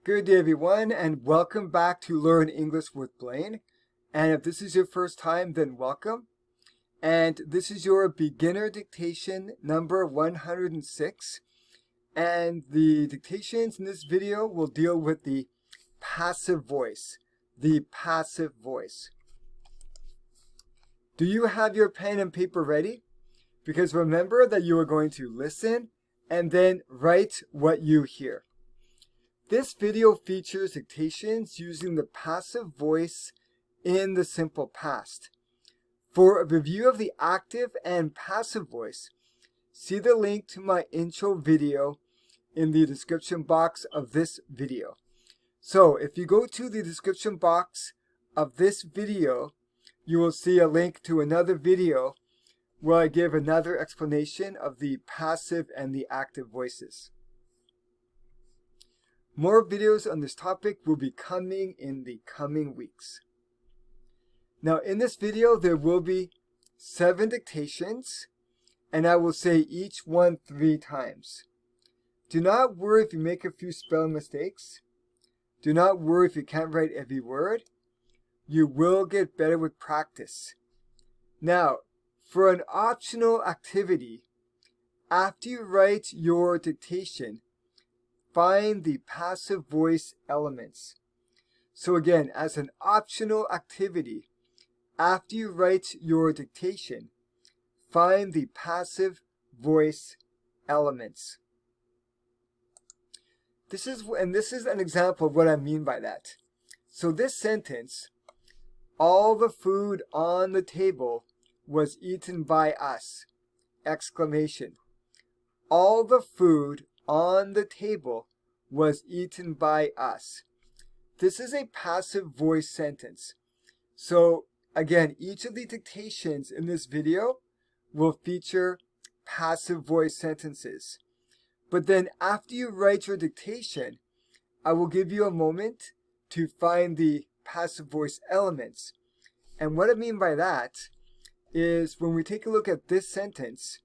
Good day, everyone, and welcome back to Learn English with Blaine. And if this is your first time, then welcome. And this is your beginner dictation number 106. And the dictations in this video will deal with the passive voice. The passive voice. Do you have your pen and paper ready? Because remember that you are going to listen and then write what you hear. This video features dictations using the passive voice in the simple past. For a review of the active and passive voice, see the link to my intro video in the description box of this video. So if you go to the description box of this video, you will see a link to another video where I give another explanation of the passive and the active voices. More videos on this topic will be coming in the coming weeks. Now in this video there will be 7 dictations and I will say each one 3 times. Do not worry if you make a few spelling mistakes. Do not worry if you can't write every word. You will get better with practice. Now, for an optional activity, after you write your dictation, find the passive voice elements. So again, as an optional activity, after you write your dictation, find the passive voice elements. This is an example of what I mean by that. So this sentence, all the food on the table was eaten by us! Exclamation. All the food on the table was eaten by us. This is a passive voice sentence. So again, each of the dictations in this video will feature passive voice sentences. But then after you write your dictation, I will give you a moment to find the passive voice elements. And what I mean by that is when we take a look at this sentence,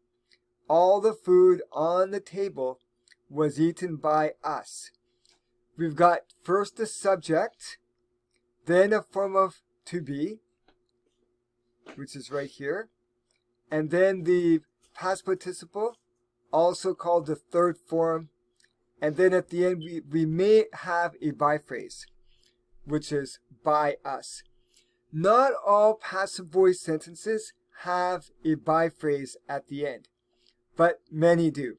all the food on the table was eaten by us. We've got first the subject, then a form of to be, which is right here, and then the past participle, also called the third form, and then at the end we may have a by phrase, which is by us. Not all passive voice sentences have a by phrase at the end, but many do.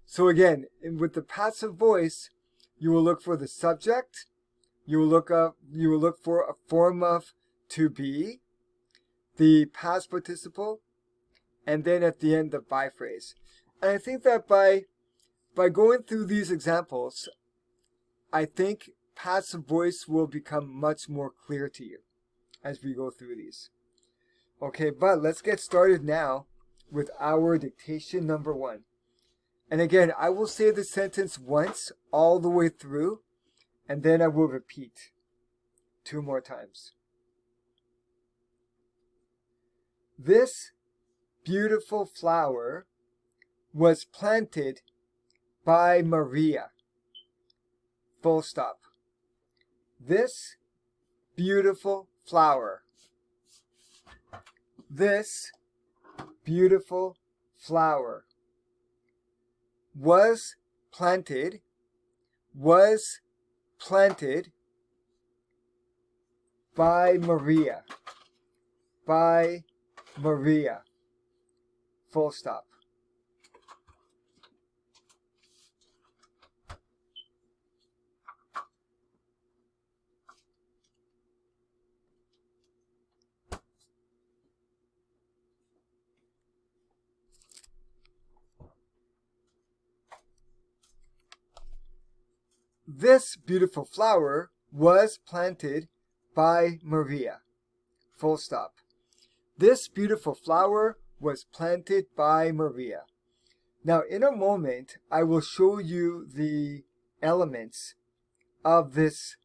So again, with the passive voice, you will look for the subject, you will look for a form of to be, the past participle, and then at the end the by phrase. And I think that by going through these examples, I think passive voice will become much more clear to you as we go through these. Okay, but let's get started now with our dictation number 1. And again, I will say the sentence once all the way through, and then I will repeat 2 more times. This beautiful flower was planted by Maria. Full stop. This beautiful flower. This beautiful flower was planted by Maria. By Maria. Full stop. This beautiful flower was planted by Maria. Full stop. This beautiful flower was planted by Maria. Now in a moment, I will show you the elements of this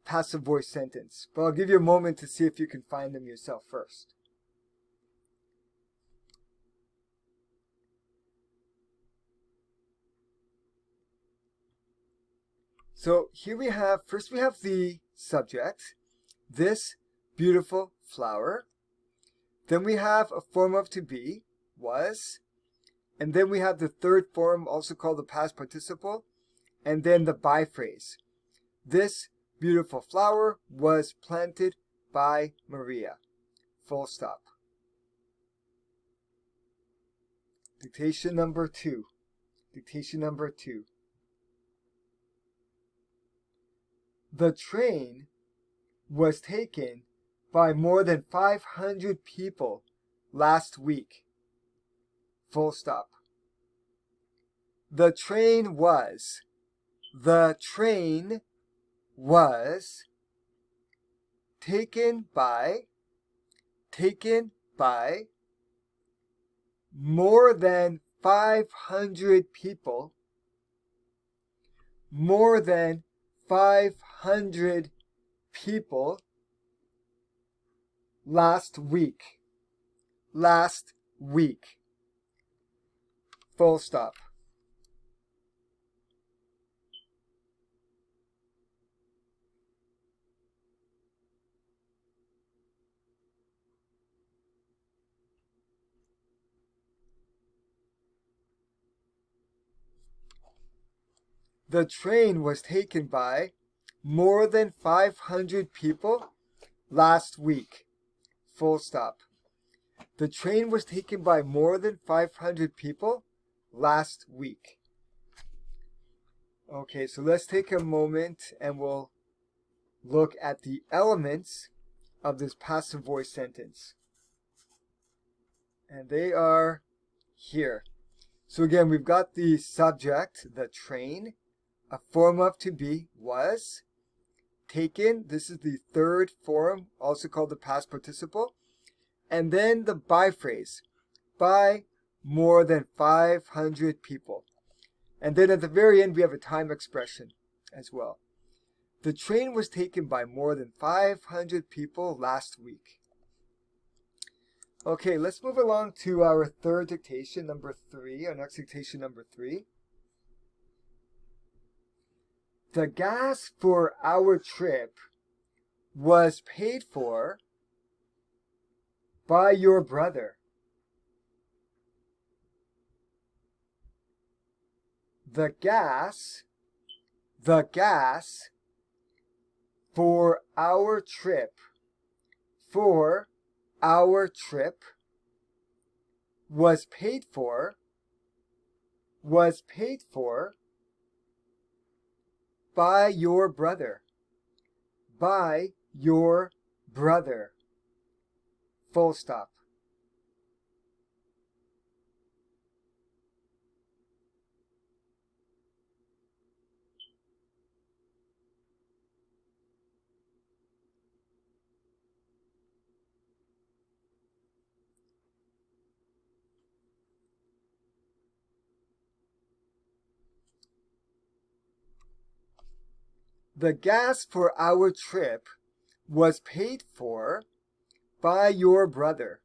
passive voice sentence, but I'll give you a moment to see if you can find them yourself first. So here we have, first we have the subject, this beautiful flower. Then we have a form of to be, was. And then we have the third form, also called the past participle. And then the by phrase. This beautiful flower was planted by Maria. Full stop. Dictation number 2. Dictation number 2. The train was taken by more than 500 people last week. Full stop. The train was taken by more than 500 people last week. Full stop. The train was taken by more than 500 people last week. Full stop. The train was taken by more than 500 people last week. Okay, so let's take a moment and we'll look at the elements of this passive voice sentence. And they are here. So again, we've got the subject, the train, a form of to be, was, taken, this is the third form, also called the past participle, and then the by phrase, by more than 500 people. And then at the very end, we have a time expression as well. The train was taken by more than 500 people last week. Okay, let's move along to our third dictation, number 3, our next dictation, number 3. The gas for our trip was paid for by your brother. The gas for our trip was paid for by your brother. Full stop. The gas for our trip was paid for by your brother.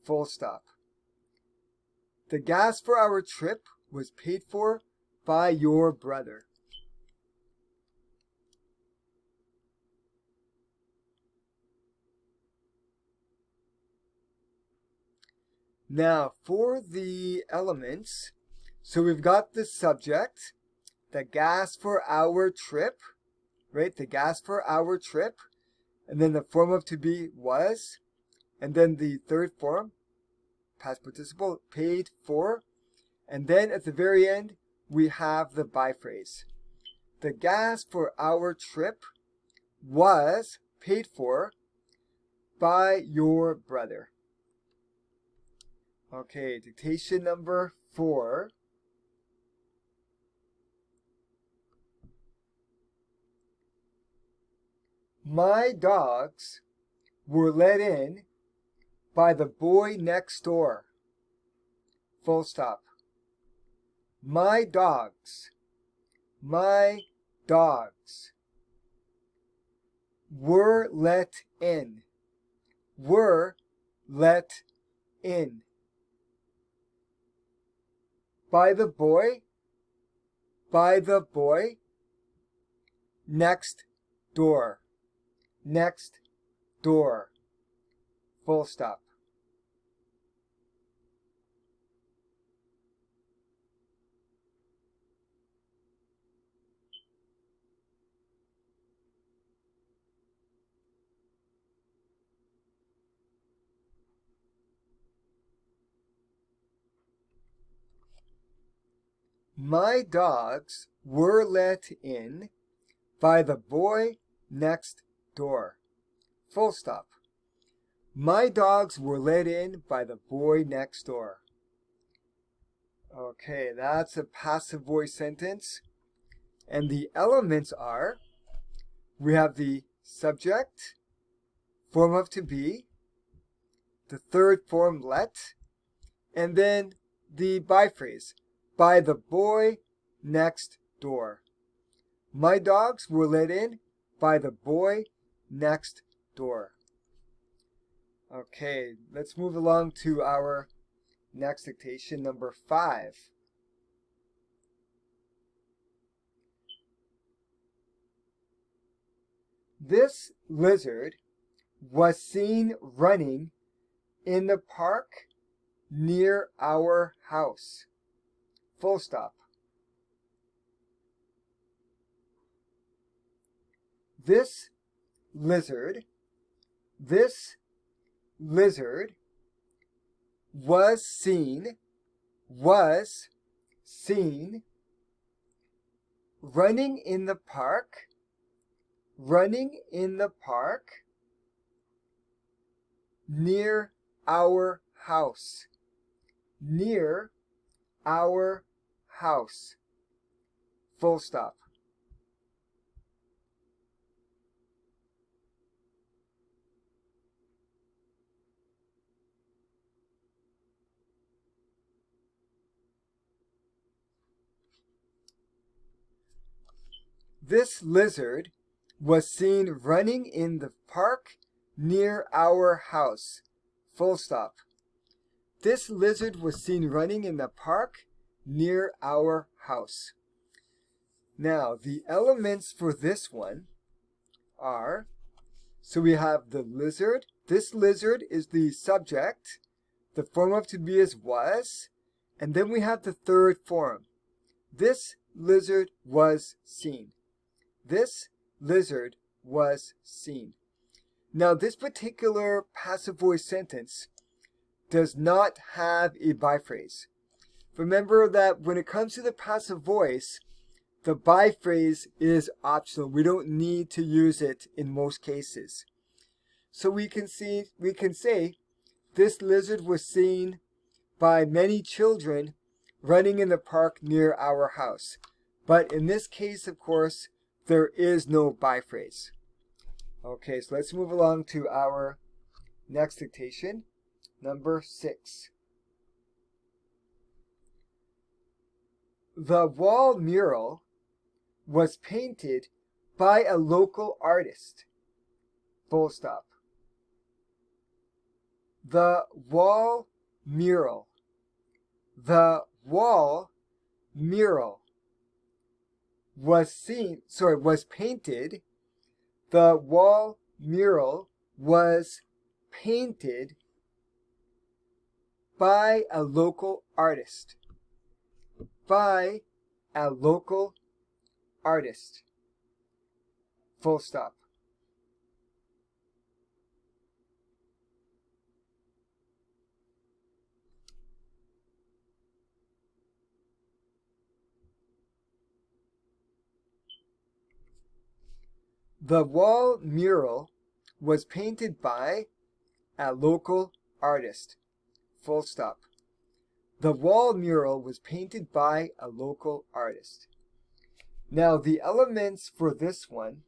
Full stop. The gas for our trip was paid for by your brother. Now, for the elements, so we've got the subject, the gas for our trip, right? The gas for our trip. And then the form of to be was. And then the third form, past participle, paid for. And then at the very end, we have the by phrase. The gas for our trip was paid for by your brother. Okay, dictation number 4. My dogs were let in by the boy next door. Full stop. My dogs were let in by the boy next door, next door, full stop. My dogs were let in by the boy next door. Full stop. My dogs were let in by the boy next door. Okay, that's a passive voice sentence. And the elements are, we have the subject, form of to be, the third form let, and then the by phrase, by the boy next door. My dogs were let in by the boy next door. Okay, let's move along to our next dictation, number 5. This lizard was seen running in the park near our house. Full stop. This lizard was seen running in the park near our house. Near our house. Full stop. This lizard was seen running in the park near our house. Full stop. This lizard was seen running in the park near our house. Now, the elements for this one are, so we have the lizard. This lizard is the subject. The form of to be is was. And then we have the third form. This lizard was seen. This lizard was seen. Now, this particular passive voice sentence does not have a by phrase. Remember that when it comes to the passive voice, the by phrase is optional. We don't need to use it in most cases. So we can say, this lizard was seen by many children running in the park near our house. But in this case, of course, there is no by phrase. Okay, so let's move along to our next dictation, number 6. The wall mural was painted by a local artist. Full stop. The wall mural. The wall mural was painted. The wall mural was painted by a local artist. By a local artist. Full stop. The wall mural was painted by a local artist. Full stop. The wall mural was painted by a local artist. Now, the elements for this one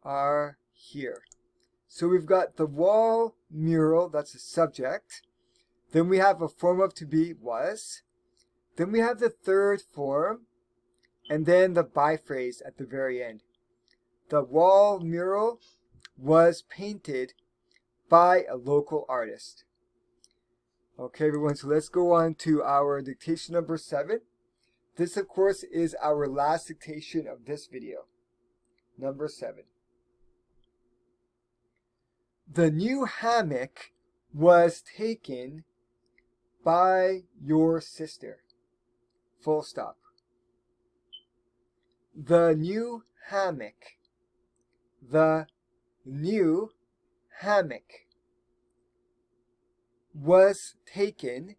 are here. So we've got the wall mural, that's a subject. Then we have a form of to be was. Then we have the third form, and then the by phrase at the very end. The wall mural was painted by a local artist. Okay, everyone, so let's go on to our dictation number 7. This, of course, is our last dictation of this video. Number 7. The new hammock was taken by your sister. Full stop. The new hammock. The new hammock was taken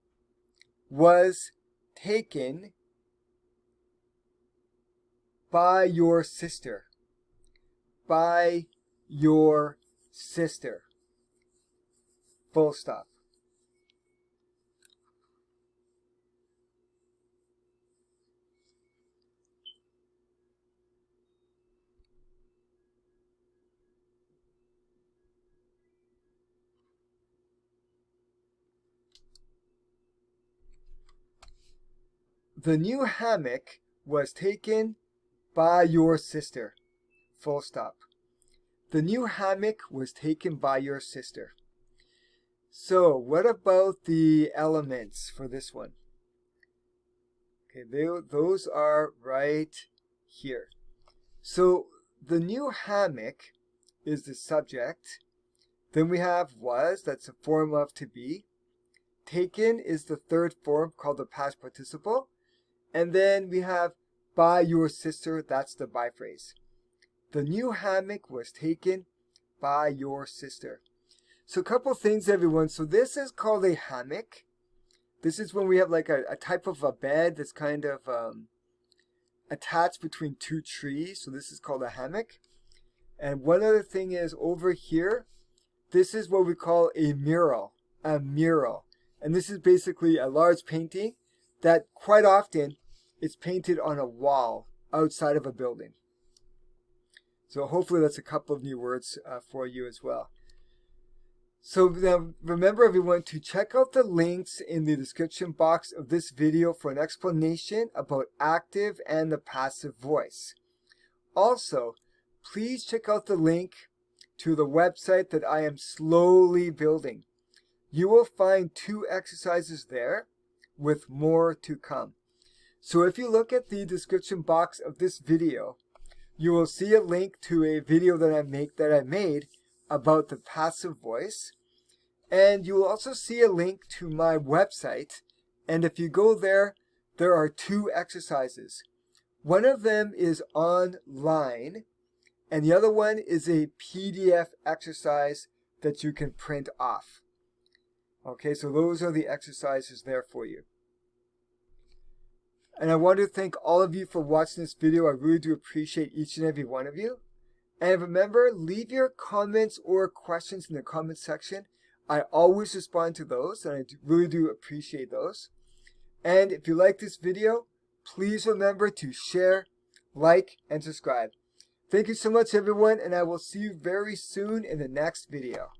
by your sister. By your sister. Full stop. The new hammock was taken by your sister. Full stop. The new hammock was taken by your sister. So, what about the elements for this one? Okay, those are right here. So, the new hammock is the subject. Then we have was, that's a form of to be. Taken is the third form called the past participle. And then we have by your sister, that's the by phrase. The new hammock was taken by your sister. So a couple things, everyone. So this is called a hammock. This is when we have like a type of a bed that's kind of attached between two trees. So this is called a hammock. And one other thing is over here, this is what we call a mural. A mural. And this is basically a large painting that quite often it's painted on a wall outside of a building. So hopefully that's a couple of new words for you as well. So now remember, everyone, to check out the links in the description box of this video for an explanation about active and the passive voice. Also, please check out the link to the website that I am slowly building. You will find 2 exercises there with more to come. So if you look at the description box of this video, you will see a link to a video that I made about the passive voice. And you will also see a link to my website. And if you go there, there are 2 exercises. One of them is online, and the other one is a PDF exercise that you can print off. Okay, so those are the exercises there for you. And I want to thank all of you for watching this video. I really do appreciate each and every one of you. And remember, leave your comments or questions in the comment section. I always respond to those, and I really do appreciate those. And if you like this video, please remember to share, like, and subscribe. Thank you so much, everyone, and I will see you very soon in the next video.